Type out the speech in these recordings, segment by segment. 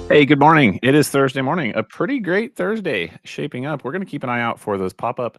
Hey, good morning. It is Thursday morning. A pretty great Thursday shaping up. We're going to keep an eye out for those pop up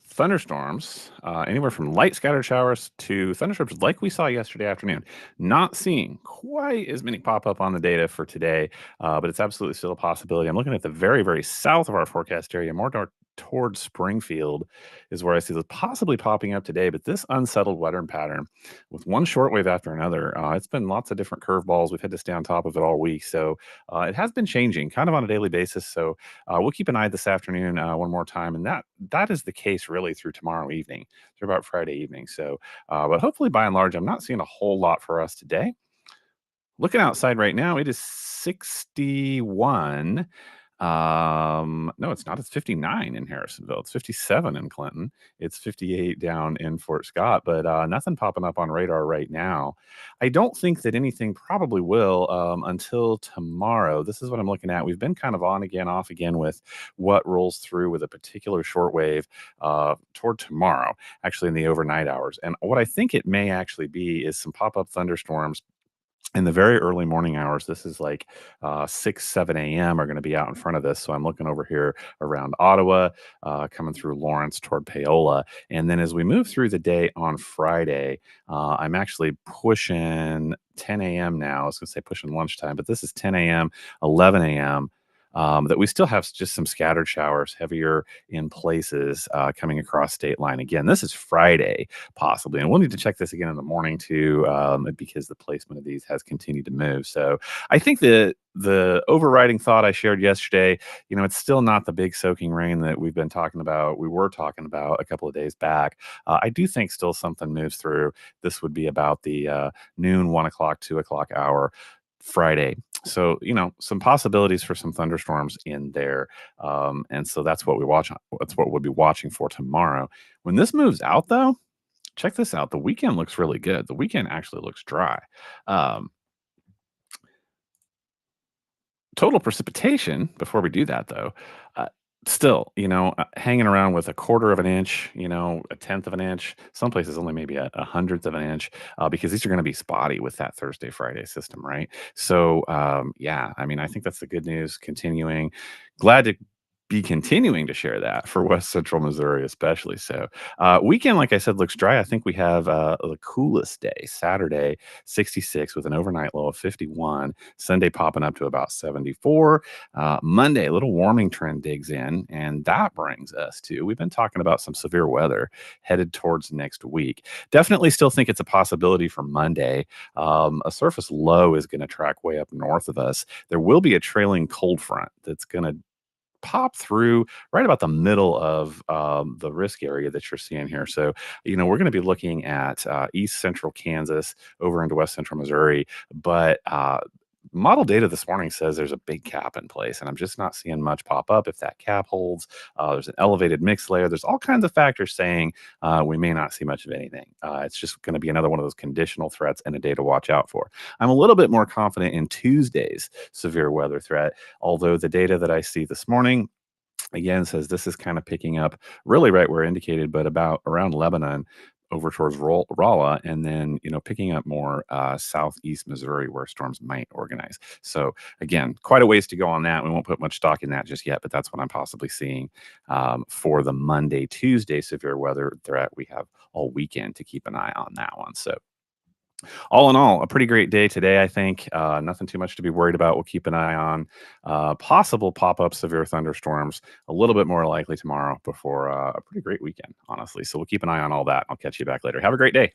thunderstorms, anywhere from light scattered showers to thunderstorms like we saw yesterday afternoon. Not seeing quite as many pop up on the data for today, but it's absolutely still a possibility. I'm looking at the very, very south of our forecast area, more towards Springfield, is where I see this possibly popping up today. But this unsettled weather pattern with one shortwave after another, it's been lots of different curveballs. We've had to stay on top of it all week. So it has been changing kind of on a daily basis. So we'll keep an eye this afternoon one more time, and that is the case really through tomorrow evening, through about Friday evening. So, but hopefully, by and large, I'm not seeing a whole lot for us today. Looking outside right now, it is 61. No, it's not. It's 59 in Harrisonville. It's 57 in Clinton. It's 58 down in Fort Scott, but nothing popping up on radar right now. I don't think that anything probably will until tomorrow. This is what I'm looking at. We've been kind of on again, off again with what rolls through with a particular shortwave toward tomorrow, actually in the overnight hours. And what I think it may actually be is some pop up thunderstorms in the very early morning hours. This is like 6 7 a.m. are going to be out in front of this. So I'm looking over here around Ottawa, coming through Lawrence toward Paola. And then as we move through the day on Friday, I'm actually pushing 10 a.m. now. I was going to say pushing lunchtime, but this is 10 a.m., 11 a.m. That we still have just some scattered showers, heavier in places, coming across state line. Again, this is Friday, possibly. And we'll need to check this again in the morning too, because the placement of these has continued to move. So I think the overriding thought I shared yesterday, it's still not the big soaking rain that we've been talking about. We were talking about a couple of days back. I do think still something moves through. This would be about the noon, 1 o'clock, 2 o'clock hour Friday. So, some possibilities for some thunderstorms in there. And so that's what we watch. That's what we'll be watching for tomorrow. When this moves out, though, check this out. The weekend looks really good. The weekend actually looks dry. Um, Total precipitation, before we do that, though, uh, still, hanging around with a quarter of an inch, a tenth of an inch, some places only maybe a hundredth of an inch, because these are going to be spotty with that Thursday, Friday system, right? So, yeah, I mean, I think that's the good news continuing. Glad to be continuing to share that for West Central Missouri, especially. So, weekend, like I said, looks dry. I think we have the coolest day, Saturday, 66 with an overnight low of 51. Sunday popping up to about 74. Monday, a little warming trend digs in, and that brings us to we've been talking about some severe weather headed towards next week. Definitely still think it's a possibility for Monday. A surface low is going to track way up north of us. There will be a trailing cold front that's going to pop through right about the middle of the risk area that you're seeing here. So, we're going to be looking at east central Kansas over into west central Missouri. But model data this morning says there's a big cap in place, and I'm just not seeing much pop up. If that cap holds, there's an elevated mix layer. There's all kinds of factors saying we may not see much of anything. It's just going to be another one of those conditional threats and a day to watch out for. I'm a little bit more confident in Tuesday's severe weather threat, although the data that I see this morning again says this is kind of picking up really right where indicated, but about around Lebanon over towards Rolla, and then picking up more southeast Missouri where storms might organize. So again, quite a ways to go on that. We won't put much stock in that just yet, but that's what I'm possibly seeing for the Monday, Tuesday severe weather threat. We have all weekend to keep an eye on that one. So all in all, a pretty great day today, I think. Nothing too much to be worried about. We'll keep an eye on possible pop up severe thunderstorms a little bit more likely tomorrow before a pretty great weekend, honestly. So we'll keep an eye on all that. I'll catch you back later. Have a great day.